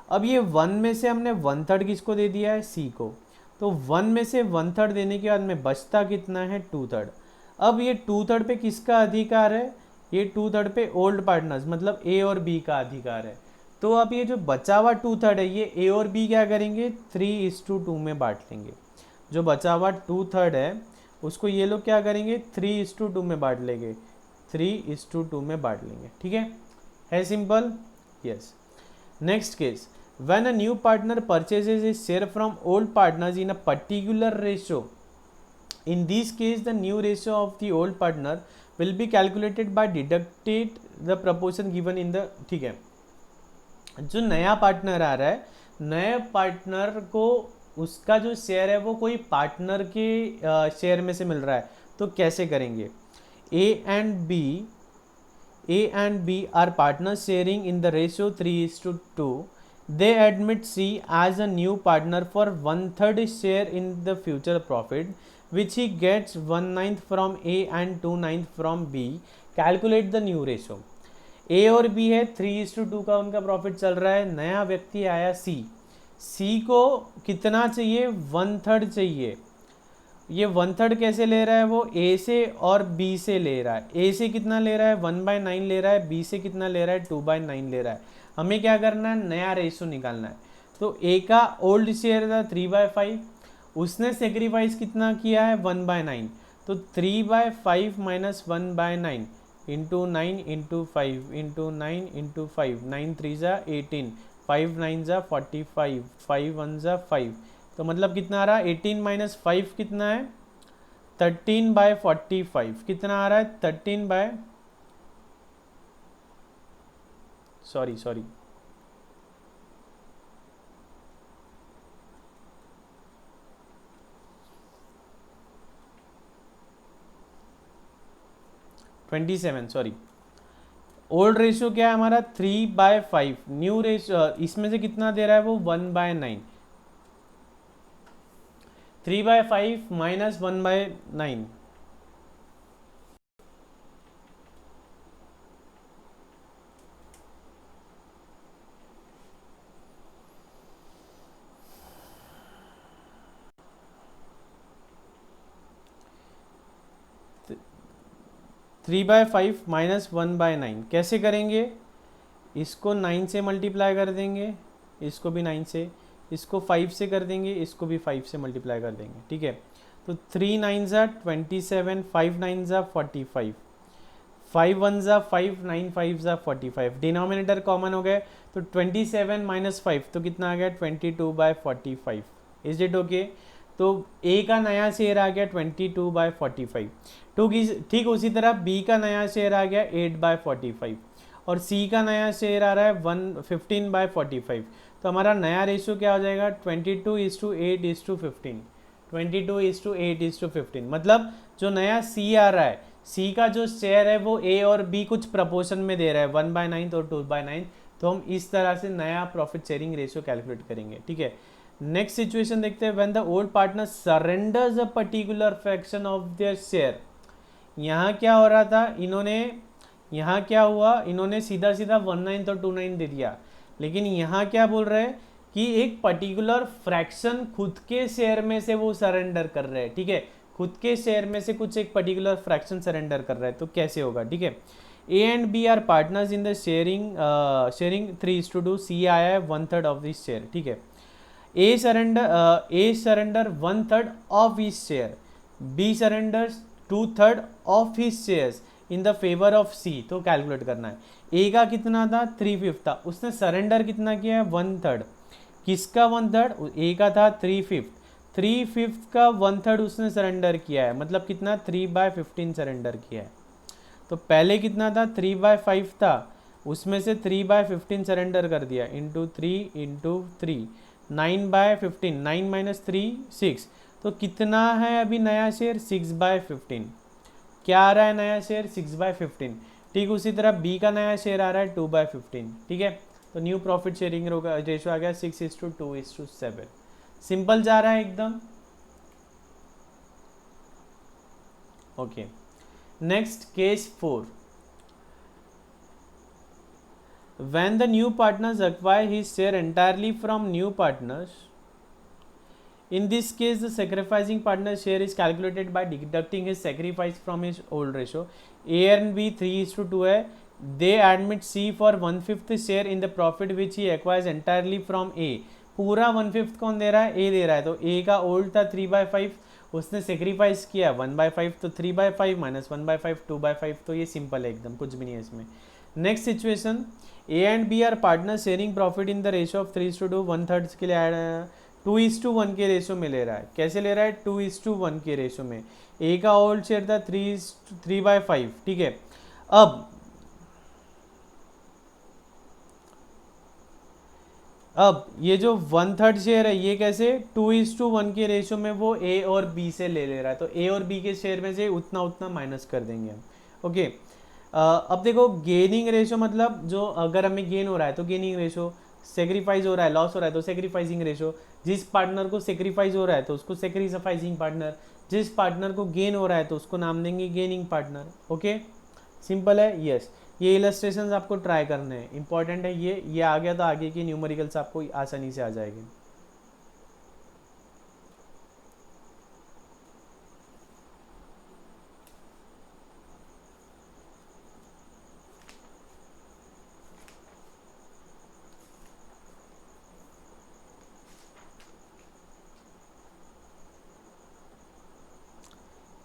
अब ये 1 में से हमने 1/3 किसको दे दिया है, C को, तो 1 में से 1/3 देने के बाद में बचता कितना है 2/3। अब ये 2/3 पे किसका अधिकार है, ये 2/3 पे ओल्ड पार्टनर्स मतलब A और B का अधिकार है। तो अब ये जो बचा हुआ 2/3 है ये A और B क्या करेंगे 3:2 में बांट लेंगे। जो बचा हुआ 2/3 है उसको ये लोग क्या करेंगे 3:2 में बांट लेंगे, 3:2 में बांट लेंगे, ठीक है simple, yes. Next case, when a new partner purchases his share from old partners in a particular ratio, in this case the new ratio of the old partner will be calculated by deducted the proportion given in the, ठीक है। जो नया partner आ रहा है, नए partner को उसका जो शेयर है वो कोई पार्टनर के शेयर में से मिल रहा है, तो कैसे करेंगे। A and B are partners sharing in the ratio 3:2. They admit C as a new partner for 1/3 share in the future profit, which he gets 1/9 from A and 2/9 from B. Calculate the new ratio. A और B है, 3:2 का उनका profit चल रहा है। नया व्यक्ति आया C को कितना चाहिए 1/3 चाहिए। ये 1/3 कैसे ले रहा है, वो A से और B से ले रहा है। A से कितना ले रहा है 1/9 ले रहा है, B से कितना ले रहा है 2/9 ले रहा है। हमें क्या करना है, नया रेशो निकालना है। तो A का ओल्ड शेयर था 3/5, उसने सेक्रीफाइस कितना किया है 1/9, तो 3/5 minus 1/9 into 9 into 5 into 9 into 5, 9 3 जा 18, 5 9 जा 45, 5 1 जा 5, तो मतलब कितना आ रहा है 18 माइनस 5 कितना है 13/45, कितना आ रहा है 13 by sorry 27 sorry, old ratio क्या है हमारा 3/5, न्यू रेशियो इसमें से कितना दे रहा है वो 1/9, 3/5 minus 1/9, three by five minus 1/9 कैसे करेंगे, इसको 9 से मल्टीप्लाई कर देंगे, इसको भी 9 से, इसको 5 से कर देंगे, इसको भी 5 से मल्टीप्लाई कर देंगे, ठीक है। तो 3 9 ज़ा 27, 5 9 ज़ा 45, 5 1 ज़ा 5, 9 5 ज़ा 45, डिनोमिनेटर कॉमन हो गए तो 27 माइनस 5 तो कितना आ गया 22/45, इज इट ओके। तो ए का नया शेयर आ गया 22/45, ठीक उसी तरह बी का नया शेयर आ गया 8/45 और सी का नया शेयर आ रहा है 15/45। तो हमारा नया रेशियो क्या हो जाएगा 22:8:15, 22:8:15, मतलब जो नया सी आ रहा है, सी का जो शेयर है वो ए और बी कुछ प्रपोर्शन में दे रहा है 1/9 और 2/9, तो हम इस तरह से नया प्रॉफिट शेयरिंग रेशियो कैलकुलेट करेंगे, ठीक है। नेक्स्ट सिचुएशन देखते हैं, when the old partner surrenders a particular fraction of their share. यहाँ क्या हो रहा था, यहाँ क्या हुआ, इन्होंने सीधा सीधा 1/9 और 2/9 दे दिया, लेकिन यहाँ क्या बोल रहे हैं कि एक पर्टिकुलर फ्रैक्शन खुद के शेयर में से वो सरेंडर कर रहे हैं, ठीक है, खुद के शेयर में से कुछ एक पर्टिकुलर फ्रैक्शन सरेंडर कर रहा है, तो कैसे होगा, ठीक है। A and B are partners in the sharing 3:2, C आया है 1/3 ऑफ दिस शेयर, ठीक है। A surrender 1/3 of his share, B surrenders 2/3 of his shares in the favour of C, तो कैलकुलेट करना है। ए का कितना था 3/5 था, उसने सरेंडर कितना किया है 1/3, किसका 1/3, ए का था 3/5, 3/5 का 1/3 उसने सरेंडर किया है, मतलब कितना 3/15 सरेंडर किया है। तो पहले कितना था 3/5 था, उसमें से 3/15 सरेंडर कर दिया, इंटू 3 9/15, 9 माइनस 3 6, तो कितना है अभी नया शेयर 6/15, क्या आ रहा है नया शेयर 6/15, ठीक उसी तरह बी का नया शेयर आ रहा है 2/15, ठीक है। तो न्यू प्रॉफिट शेयरिंग रेशियो आ गया 6:2:7, सिंपल जा रहा है एकदम, okay. Next case 4, when the new partners acquire his share entirely from new partners, in this case the sacrificing partner share is calculated by deducting his sacrifice from his old ratio, A and B 3:2 है, they admit C for 1/5 share in the profit which he acquires entirely from A, पूरा 1/5 कौन दे रहा है, A दे रहा है, तो A का old था 3/5, उसने सेक्रीफाइस किया 1/5, तो 3/5 माइनस 1/5 2/5, तो ये सिंपल है एकदम, कुछ भी नहीं है इसमें। Next situation, A and B are partner sharing profit in the ratio of 3:2, 1/3 के लिए 2:1 के रेशियो में ले रहा है, कैसे ले रहा है 2:1 के रेशियो में, ए का ओल्ड शेयर था 3/5, ठीक है। अब ये जो 1/3 शेयर है ये कैसे 2:1 के रेशियो में वो ए और बी से ले रहा है, तो ए और बी के शेयर में से उतना उतना माइनस कर देंगे हम, ओके। अब देखो गेनिंग रेशियो मतलब जो अगर हमें गेन हो रहा है तो गेनिंग रेशियो, सेक्रीफाइस हो रहा है लॉस हो रहा है तो सेक्रीफाइसिंग रेशियो, जिस पार्टनर को सेक्रीफाइस हो रहा है तो उसको सेक्रीफाइसिंग पार्टनर, जिस पार्टनर को गेन हो रहा है तो उसको नाम देंगे गेनिंग पार्टनर, ओके। सिंपल है, यस। ये इलस्ट्रेशंस आपको ट्राई करने हैं, इंपॉर्टेंट है ये आ गया तो आगे की न्यूमेरिकल्स आपको आसानी से आ जाएगी।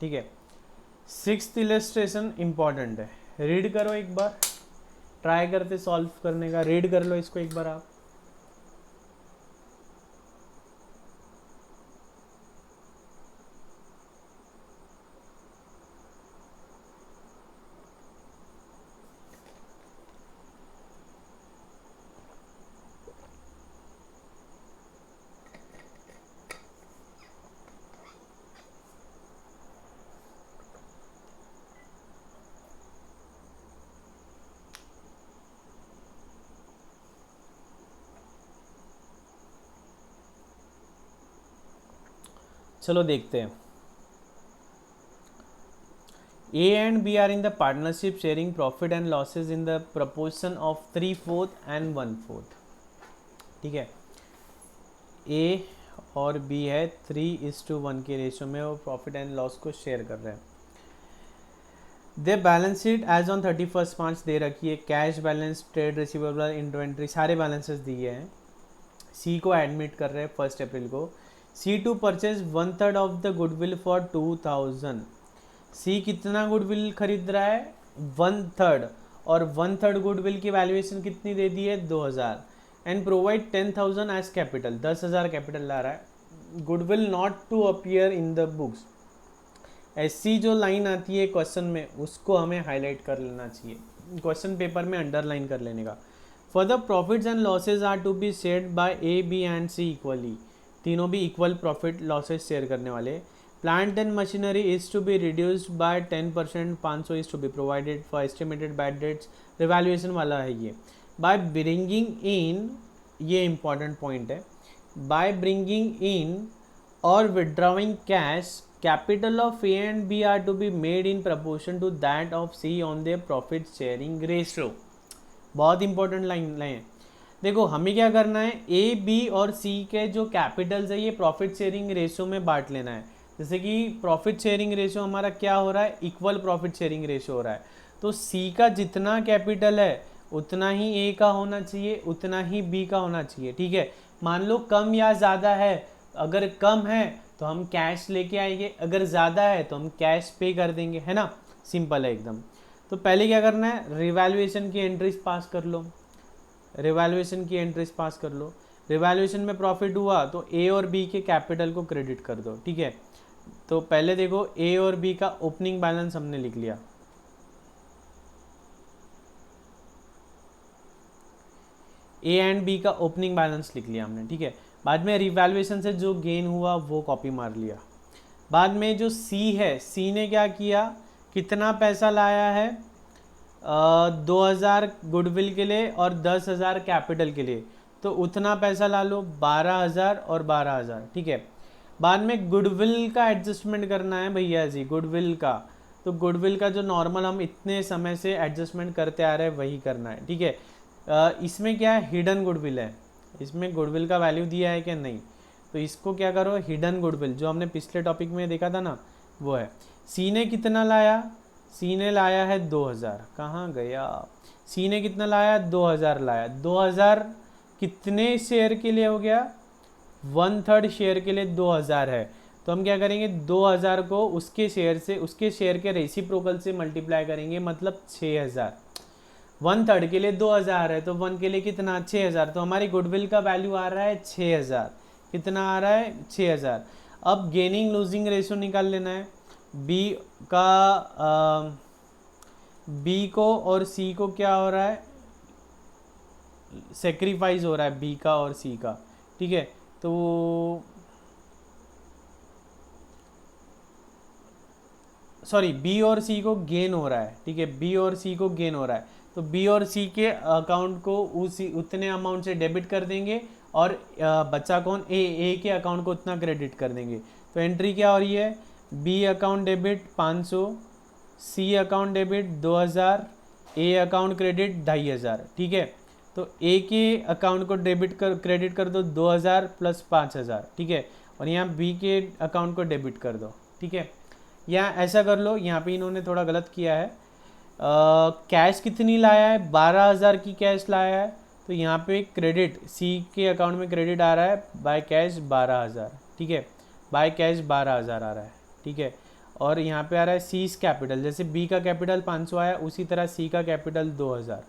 ठीक है, 6th इलस्ट्रेशन इंपॉर्टेंट है, रीड करो एक बार, ट्राई करते सॉल्व करने का, रीड कर लो इसको एक बार आप। चलो देखते हैं। A and B are in the partnership sharing profit and losses in the proportion of 3/4 and 1/4। ठीक है, A और B है 3:1 के रेशियो में, वो प्रॉफिट एंड लॉस को शेयर कर रहे हैं। दे बैलेंस शीट एज ऑन 31 मार्च दे रखी है, cash balance, trade receivable, inventory, सारे बैलेंसेस दिए हैं। सी को एडमिट कर रहे हैं 1 अप्रैल को। C to purchase 1/3 of the goodwill for 2000। C कितना गुडविल खरीद रहा है? 1/3, और 1/3 गुडविल की वैल्यूएशन कितनी दे दी है? 2000, and provide 10,000 as capital, 10,000 capital ला रहा है। Goodwill not to appear in the books. ऐसी जो लाइन आती है क्वेश्चन में, उसको हमें हाईलाइट कर लेना चाहिए, क्वेश्चन पेपर में अंडरलाइन कर लेने का। For the profits and losses are to be shared by A, B and C equally. तीनों भी इक्वल प्रॉफिट लॉसेज शेयर करने वाले। Plant and machinery is to be reduced by 10%, 500 is to be provided for estimated bad debts, revaluation वाला है ये। By bringing in, ये important point है, by bringing in और withdrawing cash, capital of A and B are to be made in proportion to that of C on their profit sharing ratio। बहुत important line है। देखो हमें क्या करना है, ए, बी और सी के जो कैपिटल्स है ये प्रॉफिट शेयरिंग रेशियो में बांट लेना है। जैसे कि प्रॉफिट शेयरिंग रेशियो हमारा क्या हो रहा है? इक्वल प्रॉफिट शेयरिंग रेशियो हो रहा है। तो सी का जितना कैपिटल है उतना ही ए का होना चाहिए, उतना ही बी का होना चाहिए। ठीक है, मान लो कम या ज़्यादा है, अगर कम है तो हम कैश लेके आएंगे, अगर ज़्यादा है तो हम कैश पे कर देंगे, है ना। सिंपल है एकदम। तो पहले क्या करना है, रिवैल्यूएशन की एंट्रीज पास कर लो, रिवैल्यूएशन की एंट्रीज पास कर लो। रिवैल्यूएशन में प्रॉफिट हुआ तो ए और बी के कैपिटल को क्रेडिट कर दो। ठीक है, तो पहले देखो ए और बी का ओपनिंग बैलेंस हमने लिख लिया, ए एंड बी का ओपनिंग बैलेंस लिख लिया हमने। ठीक है, बाद में रिवैल्यूएशन से जो गेन हुआ वो कॉपी मार लिया। बाद में जो सी है, सी ने क्या किया, कितना पैसा लाया है? 2000 गुडविल के लिए और 10,000 कैपिटल के लिए, तो उतना पैसा ला लो, 12,000 और 12,000। ठीक है, बाद में गुडविल का एडजस्टमेंट करना है भैया जी, गुडविल का। तो गुडविल का जो नॉर्मल हम इतने समय से एडजस्टमेंट करते आ रहे हैं वही करना है। ठीक है, इसमें क्या है, हिडन गुडविल है, इसमें गुडविल का वैल्यू दिया है क्या? नहीं। तो इसको क्या करो, हिडन गुडविल जो हमने पिछले टॉपिक में देखा था ना, वो है। सी ने कितना लाया? सी ने लाया है 2000। कहाँ गया? सी ने कितना लाया? 2000 लाया। 2000 कितने शेयर के लिए हो गया? 1/3 शेयर के लिए 2000 है। तो हम क्या करेंगे, 2000 को उसके शेयर से, उसके शेयर के रेसिप्रोकल से मल्टीप्लाई करेंगे, मतलब 6000। 1/3 के लिए 2000 है तो 1 के लिए कितना? 6000। तो हमारी गुडविल का वैल्यू आ रहा है 6000। कितना आ रहा है? 6000। अब गेनिंग लूजिंग रेशियो निकाल लेना है। बी का बी को और सी को क्या हो रहा है? सेक्रीफाइस हो रहा है बी का और सी का। ठीक है, तो सॉरी, बी और सी को गेन हो रहा है। ठीक है, बी और सी को गेन हो रहा है, तो बी और सी के अकाउंट को उतने अमाउंट से डेबिट कर देंगे, और बच्चा कौन? ए के अकाउंट को उतना क्रेडिट कर देंगे। तो एंट्री क्या हो रही है, B account debit 500, C account debit 2000, A account credit 2500। ठीक है, तो ए के अकाउंट को क्रेडिट कर दो 2000 प्लस 5000। ठीक है, और यहाँ बी के अकाउंट को डेबिट कर दो। ठीक है, या ऐसा कर लो, यहाँ पे इन्होंने थोड़ा गलत किया है। कैश कितनी लाया है? 12,000 की कैश लाया है, तो यहाँ पे क्रेडिट सी के अकाउंट में क्रेडिट आ रहा है बाय कैश 12,000। ठीक है, बाय कैश 12,000 आ रहा है। ठीक है, और यहाँ पे आ रहा है सीज कैपिटल, जैसे बी का कैपिटल 500 आया उसी तरह सी का कैपिटल 2000।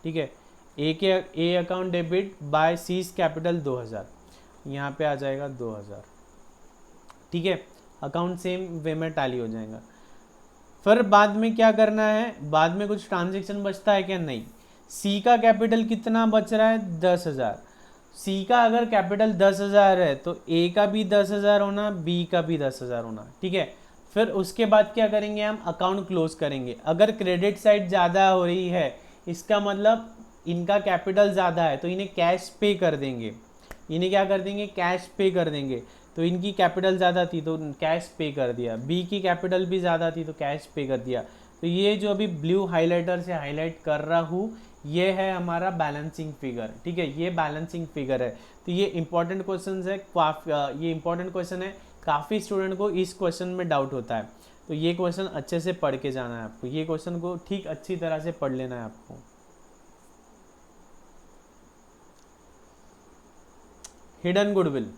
ठीक है, ए account debit bye seize capital 2000, यहाँ पे आ जाएगा 2000। ठीक है, अकाउंट सेम वे में टैली हो जाएगा। फिर बाद में क्या करना है, बाद में कुछ ट्रांजेक्शन बचता है क्या? नहीं। सी का कैपिटल कितना बच रहा है? 10,000। सी का अगर कैपिटल 10,000 है तो ए का भी 10,000 होना, बी का भी 10,000 होना। ठीक है, फिर उसके बाद क्या करेंगे, हम अकाउंट क्लोज करेंगे। अगर क्रेडिट साइड ज़्यादा हो रही है, इसका मतलब इनका कैपिटल ज़्यादा है, तो इन्हें कैश पे कर देंगे। इन्हें क्या कर देंगे? कैश पे कर देंगे। तो इनकी कैपिटल ज़्यादा थी तो कैश पे कर दिया, बी की कैपिटल भी ज़्यादा थी तो कैश पे कर दिया। तो ये जो अभी ब्लू हाइलाइटर से हाईलाइट कर रहा हूँ ये है हमारा बैलेंसिंग फिगर, ठीक है, ये बैलेंसिंग फिगर है। तो ये इंपॉर्टेंट क्वेश्चन है, ये इंपॉर्टेंट क्वेश्चन है, काफ़ी स्टूडेंट को इस क्वेश्चन में डाउट होता है। तो ये क्वेश्चन अच्छे से पढ़ के जाना है आपको, ये क्वेश्चन को ठीक अच्छी तरह से पढ़ लेना है आपको। हिडन गुडविल,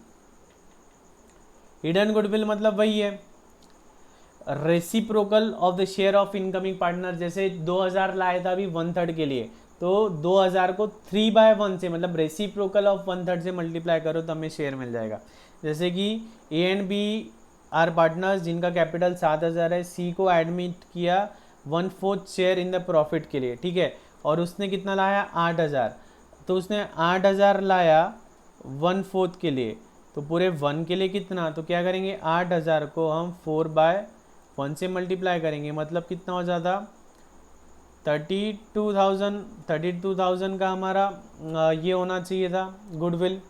हिडन गुडविल मतलब वही है reciprocal of the share of incoming partner. जैसे 2000 लाया था अभी 1/3 के लिए, तो 2000 को 3/1 से मतलब रेसिप्रोकल ऑफ 1/3 से मल्टीप्लाई करो तो हमें शेयर मिल जाएगा। जैसे कि A and B are partners जिनका कैपिटल 7000 है, सी को एडमिट किया 1/4 शेयर इन द प्रॉफिट के लिए, ठीक है, और उसने कितना लाया 8000, तो उसने 8000 लाया 1/4 के लिए, तो पूरे 1 के लिए कितना, तो क्या करेंगे 8000 को हम 4/1 से मल्टीप्लाई करेंगे, मतलब कितना हो जाता 32,000 का हमारा ये होना चाहिए था गुडविल,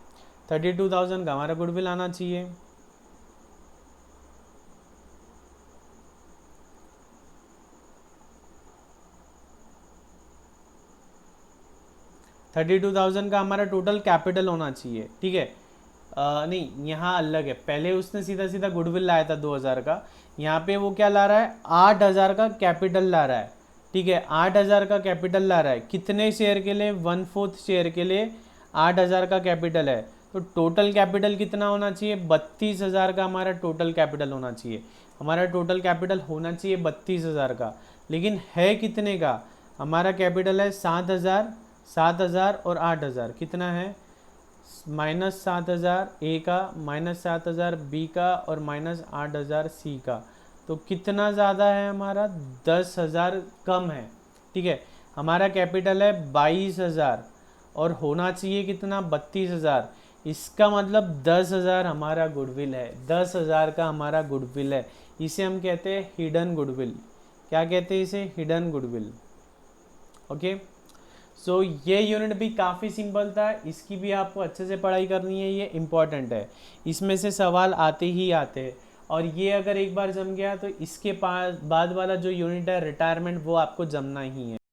32,000 का हमारा गुडविल आना चाहिए। $32,000 का हमारा टोटल कैपिटल होना चाहिए, ठीक है। नहीं यहाँ अलग है, पहले उसने सीधा सीधा गुडविल लाया था 2000 का, यहाँ पे वो क्या ला रहा है 8000 का कैपिटल ला रहा है, ठीक है, 8000 का कैपिटल ला रहा है, कितने शेयर के लिए 1/4 शेयर के लिए 8000 का कैपिटल है, तो टोटल कैपिटल कितना होना चाहिए 32,000 का हमारा टोटल कैपिटल होना चाहिए, हमारा टोटल कैपिटल होना चाहिए 32,000 का, लेकिन है कितने का, हमारा कैपिटल है 7,000, 7,000 और 8,000, कितना है -7,000 ए का, -7,000 बी का और -8,000 सी का, तो कितना ज़्यादा है हमारा 10,000 कम है, ठीक है, हमारा कैपिटल है 22,000 और होना चाहिए कितना 32,000, इसका मतलब 10,000 हमारा गुडविल है, 10,000 का हमारा गुडविल है, इसे हम कहते हैं हिडन गुडविल। क्या कहते हैं इसे, हिडन गुडविल। ओके, सो ये यूनिट भी काफ़ी सिंपल था, इसकी भी आपको अच्छे से पढ़ाई करनी है, ये इम्पॉर्टेंट है, इसमें से सवाल आते ही आते हैं, और ये अगर एक बार जम गया तो इसके बाद वाला जो यूनिट है रिटायरमेंट वो आपको जमना ही है।